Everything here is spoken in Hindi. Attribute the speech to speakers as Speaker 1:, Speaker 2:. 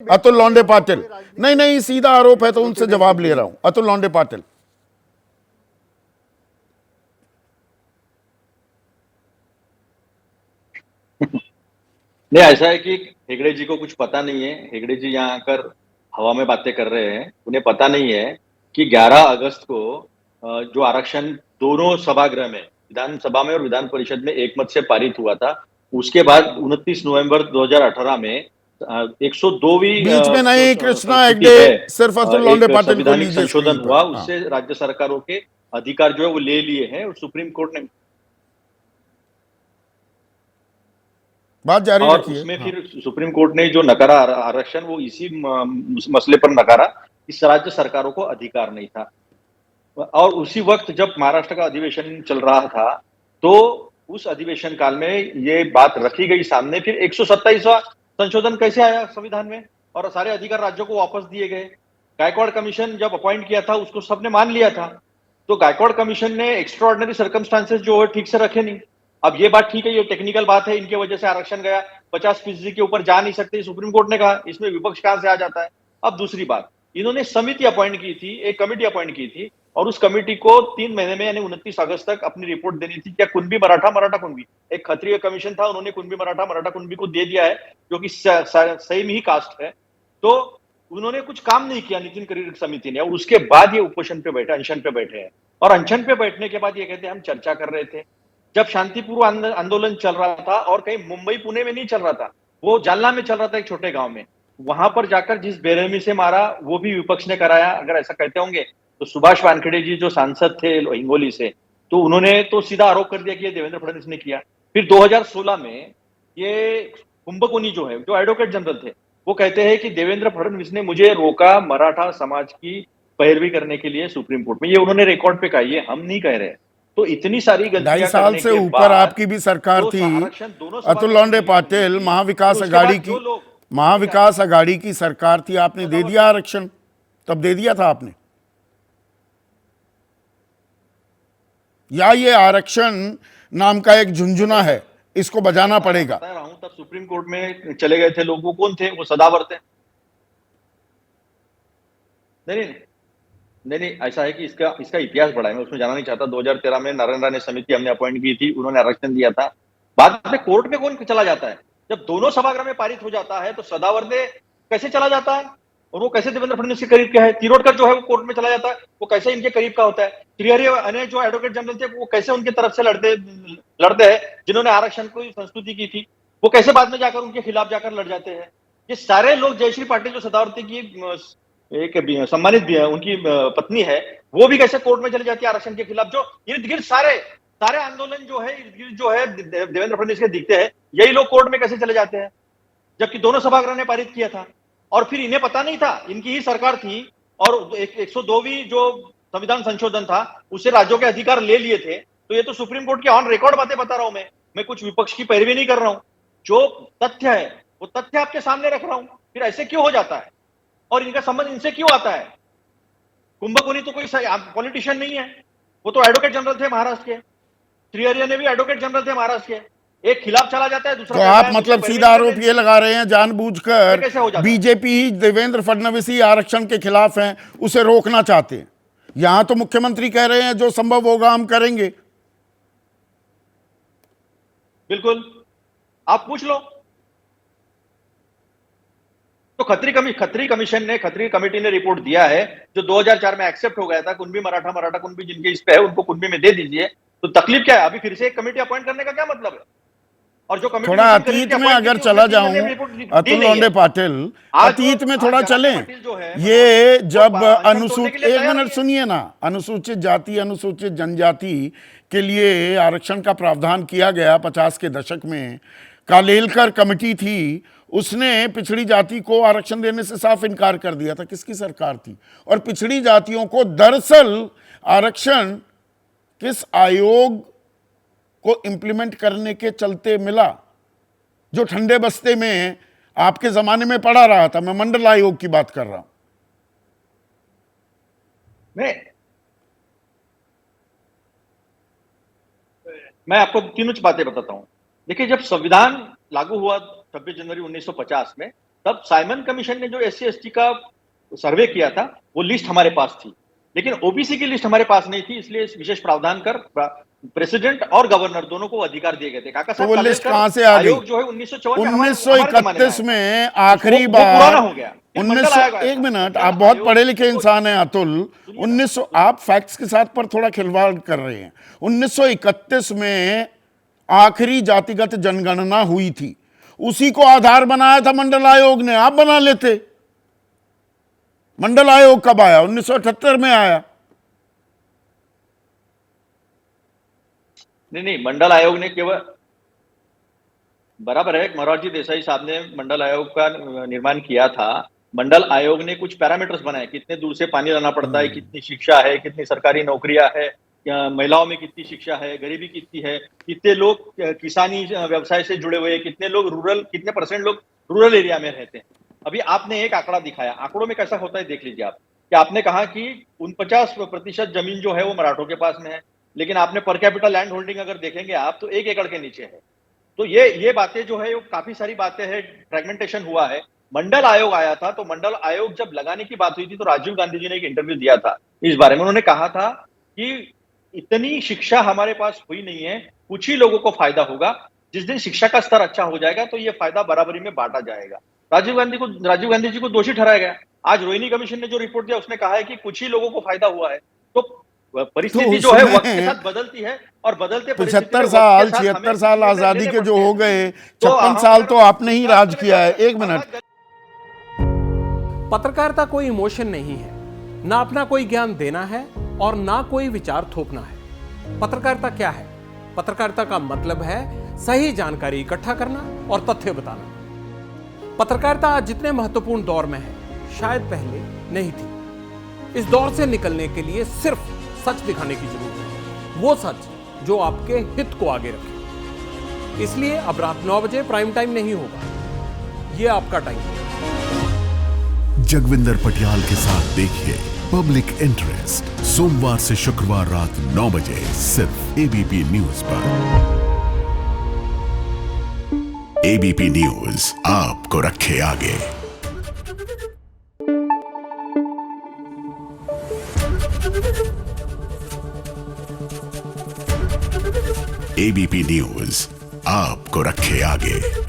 Speaker 1: अतुल लौंडे पाटिल, नहीं नहीं सीधा आरोप है तो उनसे जवाब ले रहा हूं। अतुल लौंडे पाटिल,
Speaker 2: नहीं, ऐसा है कि हेगड़े जी को कुछ पता नहीं है। हेगड़े जी यहाँ आकर हवा में बातें कर रहे हैं। उन्हें पता नहीं है कि 11 अगस्त को जो आरक्षण दोनों सभागृह में, विधानसभा में और विधान परिषद में एकमत से पारित हुआ था, उसके बाद 29 नवंबर 2018 में 102वीं
Speaker 1: बीच में नहीं कृष्णा
Speaker 2: संस्तुति
Speaker 1: हेगड़े,
Speaker 2: है,
Speaker 1: सिर्फ अतुल लौंडे
Speaker 2: एक
Speaker 1: पाटिल को
Speaker 2: संविधानिक
Speaker 1: लीजिए
Speaker 2: संशोधन
Speaker 1: स्क्रीन पर।
Speaker 2: हुआ,
Speaker 1: हाँ,
Speaker 2: उससे राज्य सरकारों के अधिकार जो है वो ले लिए हैं और सुप्रीम कोर्ट ने,
Speaker 1: बात जारी
Speaker 2: और
Speaker 1: रखिए।
Speaker 2: उसमें
Speaker 1: हाँ,
Speaker 2: फिर सुप्रीम कोर्ट ने जो नकारा आरक्षण, वो इसी मसले पर नकारा, इस राज्य सरकारों को अधिकार नहीं था। और उसी वक्त जब महाराष्ट्र का अधिवेशन चल रहा था, तो उस अधिवेशन काल में ये बात रखी गई सामने। फिर 127वां संशोधन कैसे आया संविधान में और सारे अधिकार राज्यों को वापस दिए गए। गायकवाड़ कमीशन जब अपॉइंट किया था, उसको सबने मान लिया था। तो गायकवाड़ कमीशन ने एक्स्ट्राऑर्डिनरी सर्कमस्टांसेस जो है ठीक से रखे नहीं। अब ये बात ठीक है, ये टेक्निकल बात है, इनके वजह से आरक्षण गया, 50% के ऊपर जा नहीं सकते, सुप्रीम कोर्ट ने कहा, इसमें विपक्ष कहां से आ जाता है। अब दूसरी बात, इन्होंने समिति अपॉइंट की थी, एक कमेटी अपॉइंट की थी, और उस कमेटी को 3 महीने में यानी 29 अगस्त तक अपनी रिपोर्ट देनी थी। क्या कुणबी मराठा, मराठा कुणबी, एक क्षत्रिय कमीशन था, उन्होंने कुणबी मराठा, मराठा कुणबी को दे दिया है, जो कि सेम ही कास्ट है। तो उन्होंने कुछ काम नहीं किया नितिन करीर समिति ने, और उसके बाद ये उपोषण पे बैठे, अनशन पे बैठे हैं। और अनशन पे बैठने के बाद ये कहते हैं हम चर्चा कर रहे थे। जब शांतिपूर्व आंदोलन चल रहा था, और कहीं मुंबई पुणे में नहीं चल रहा था, वो जालना में चल रहा था, एक छोटे गांव में, वहां पर जाकर जिस बेरहमी से मारा, वो भी विपक्ष ने कराया। अगर ऐसा कहते होंगे तो सुभाष वानखेड़े जी जो सांसद थे हिंगोली से, तो उन्होंने तो सीधा आरोप कर दिया कि ये देवेंद्र फडणवीस ने किया। फिर 2016 में ये कुंभकोनी जो है, जो एडवोकेट जनरल थे, वो कहते हैं कि देवेंद्र फडणवीस ने मुझे रोका मराठा समाज की पैरवी करने के लिए सुप्रीम कोर्ट में। ये उन्होंने रिकॉर्ड पे कहा, ये हम नहीं कह रहे। तो इतनी सारी
Speaker 1: 2.5
Speaker 2: गलतियां
Speaker 1: साल
Speaker 2: करने
Speaker 1: से
Speaker 2: के
Speaker 1: ऊपर
Speaker 2: बाद
Speaker 1: आपकी भी सरकार
Speaker 2: तो
Speaker 1: थी।
Speaker 2: आरक्षण दोनों
Speaker 1: अतुल
Speaker 2: सभागृह में
Speaker 1: लौंडे
Speaker 2: मिली
Speaker 1: पाटिल,
Speaker 2: थी,
Speaker 1: महाविकास
Speaker 2: और उसके
Speaker 1: अघाड़ी
Speaker 2: बाद
Speaker 1: की,
Speaker 2: जो लोग,
Speaker 1: महाविकास अघाड़ी की सरकार थी, आपने दे दिया आरक्षण, तब दे दिया था आपने, या ये आरक्षण नाम का एक झुंझुना है, इसको बजाना पड़ेगा?
Speaker 2: बता रहा हूं, तब सुप्रीम कोर्ट में चले गए थे लोग, वो कौन थे? वो सदावर थे। नहीं नहीं नहीं नहीं, ऐसा है कि इसका इसका इतिहास बड़ा है, मैं उसमें जाना नहीं चाहता। 2013 में नारायण राणे समिति हमने अपॉइंट की थी, उन्होंने आरक्षण दिया था। बाद में कोर्ट में कौन चला जाता है? जब दोनों सभागृह में पारित हो जाता है, तो सदावर ने कैसे चला जाता है? और वो कैसे देवेंद्र फडणवीस के करीब का है? तिरोडकर जो है वो कोर्ट में चला जाता है, वो कैसे इनके करीब का होता है? त्रिहरी अन्य जो एडवोकेट जनरल थे, वो कैसे उनकी तरफ से लड़ते लड़ते हैं, जिन्होंने आरक्षण को संस्तुति की थी, वो कैसे बाद में जाकर उनके खिलाफ जाकर लड़ जाते हैं? ये सारे लोग, जयश्री पाटिल जो सदावर्ती की एक सम्मानित भी है, उनकी पत्नी है, वो भी कैसे कोर्ट में चली जाती है आरक्षण के खिलाफ? जो इर्द गिर्द सारे सारे आंदोलन जो है, इर्द गिर्द जो है देवेंद्र फडणवीस के दिखते हैं, यही लोग कोर्ट में कैसे चले जाते हैं, जबकि दोनों सभागृह ने पारित किया था। और फिर इन्हें पता नहीं था, इनकी ही सरकार थी, और 102वीं जो संविधान संशोधन था, उससे राज्यों के अधिकार ले लिए थे। तो ये तो सुप्रीम कोर्ट की ऑन रिकॉर्ड बातें बता रहा हूं मैं कुछ विपक्ष की पैरवी नहीं कर रहा हूं। जो तथ्य है वो तथ्य आपके सामने रख रहा हूं। फिर ऐसे क्यों हो जाता है, और इनका संबंध इनसे क्यों आता है? कुंभकोनी तो कोई पॉलिटिशियन नहीं है, वो तो एडवोकेट जनरल थे महाराष्ट्र के। त्रिहरिया ने भी एडवोकेट जनरल थे महाराष्ट्र के। एक खिलाफ चला जाता है, दूसरा
Speaker 1: तो आप मतलब सीधा आरोप ये लगा रहे हैं जानबूझकर
Speaker 2: कैसे हो जाता है?
Speaker 1: बीजेपी ही, देवेंद्र फडणवीस ही आरक्षण के खिलाफ हैं, उसे रोकना चाहते हैं। यहां तो मुख्यमंत्री कह रहे हैं जो संभव होगा हम करेंगे।
Speaker 2: बिल्कुल, आप पूछ लो। तो खत्री कमेटी ने रिपोर्ट दिया है, जो 2004 में एक्सेप्ट हो गया था, कुणबी मराठा, मराठा कुणबी जिनके इस पे है, उनको कुणबी में दे दीजिए। तो तकलीफ क्या है? अभी फिर से एक कमेटी अपॉइंट करने का क्या मतलब है? और जो कमेटी
Speaker 1: थोड़ा अतीत में अगर चला जाऊं, अतुल लौंडे पाटिल, अतीत में थोड़ा चलें। ये जब अनुसूचित, एक मिनट सुनिए ना, अनुसूचित जाति, अनुसूचित जनजाति के लिए आरक्षण का प्रावधान किया गया 50 के दशक में, कालेलकर कमेटी थी, उसने पिछड़ी जाति को आरक्षण देने से साफ इनकार कर दिया था। किसकी सरकार थी? और पिछड़ी जातियों को दरअसल आरक्षण किस आयोग को इंप्लीमेंट करने के चलते मिला? जो ठंडे बस्ते में आपके जमाने में पढ़ा रहा था, मैं मंडल आयोग की बात कर रहा हूं।
Speaker 2: मैं आपको तीनों बातें बताता हूं। देखिए, जब संविधान लागू हुआ 26 जनवरी 1950 में, तब साइमन कमीशन ने जो SC/ST का सर्वे किया था वो लिस्ट हमारे पास थी, लेकिन ओबीसी की लिस्ट हमारे पास नहीं थी, इसलिए विशेष प्रावधान कर प्रेसिडेंट और गवर्नर दोनों को अधिकार दिए गए थे। काका
Speaker 1: तो
Speaker 2: साहब,
Speaker 1: वो लिस्ट कहां से आ गई?
Speaker 2: आयोग जो है 1954 में
Speaker 1: 1931 में आखिरी
Speaker 2: वो
Speaker 1: बार
Speaker 2: पुराना हो गया। फिर
Speaker 1: 1900
Speaker 2: मंडल आयोग आया
Speaker 1: एक
Speaker 2: था।
Speaker 1: मिनट,
Speaker 2: मंडल
Speaker 1: आप बहुत
Speaker 2: आयोग
Speaker 1: पढ़े लिखे
Speaker 2: को-
Speaker 1: इंसान हैं अतुल। 1900 आप फैक्ट्स के साथ पर थोड़ा खिलवाड़ कर रहे हैं। 1931 में आखिरी जातिगत जनगणना हुई थी, उसी को आधार बनाया था मंडल आयोग ने। आप बना लेते। मंडल आयोग कब आया? 1978 में आया।
Speaker 2: नहीं, मंडल आयोग ने केवल, बराबर है, मोरारजी देसाई साहब ने मंडल आयोग का निर्माण किया था। मंडल आयोग ने कुछ पैरामीटर्स बनाए, कितने दूर से पानी लाना पड़ता है, कितनी शिक्षा है, कितनी सरकारी नौकरियां है, महिलाओं में कितनी शिक्षा है, गरीबी कितनी है, कितने लोग किसानी व्यवसाय से जुड़े हुए हैं, कितने लोग रूरल, कितने परसेंट लोग रूरल एरिया में रहते हैं। अभी आपने एक आंकड़ा दिखाया, आंकड़ों में कैसा होता है देख लीजिए आप, कि आपने कहा कि 49% जमीन जो है वो मराठों के पास में है, लेकिन आपने पर कैपिटल लैंड होल्डिंग अगर देखेंगे आप तो 1 एकड़ के नीचे है। तो ये बातें जो है, काफी सारी बातें हैं, फ्रेगमेंटेशन हुआ है। मंडल आयोग आया था, तो मंडल आयोग जब लगाने की बात हुई थी तो राजीव गांधी जी ने एक इंटरव्यू दिया था इस बारे में। उन्होंने कहा था कि इतनी शिक्षा हमारे पास हुई नहीं है, कुछ ही लोगों को फायदा होगा, जिस दिन शिक्षा का स्तर अच्छा हो जाएगा तो ये फायदा बराबरी में बांटा जाएगा। राजीव गांधी जी को दोषी ठहराया गया। आज रोहिणी कमीशन ने जो रिपोर्ट दिया उसने कहा है कि कुछ ही लोगों को फायदा हुआ है। तो परिस्थिति जो है वक्त के साथ बदलती है, और बदलते
Speaker 1: 75 साल 76 साल आजादी के जो हो गए, 56 साल तो आपने ही राज किया है। एक मिनट,
Speaker 3: पत्रकारिता कोई इमोशन नहीं है, ना अपना कोई ज्ञान देना है और ना कोई विचार थोपना है। पत्रकारिता क्या है? पत्रकारिता का मतलब है सही जानकारी इकट्ठा करना और तथ्य बताना। पत्रकारिता आज जितने महत्वपूर्ण दौर में है, शायद पहले नहीं थी। इस दौर से निकलने के लिए सिर्फ सच दिखाने की जरूरत है, वो सच जो आपके हित को आगे रखे। इसलिए अब रात 9 बजे प्राइम टाइम नहीं होगा, ये आपका टाइम है।
Speaker 4: जगविंदर पटियाल के साथ देखिए पब्लिक इंटरेस्ट, सोमवार से शुक्रवार रात 9 बजे सिर्फ एबीपी न्यूज पर। एबीपी न्यूज आपको रखे आगे। एबीपी न्यूज आपको रखे आगे।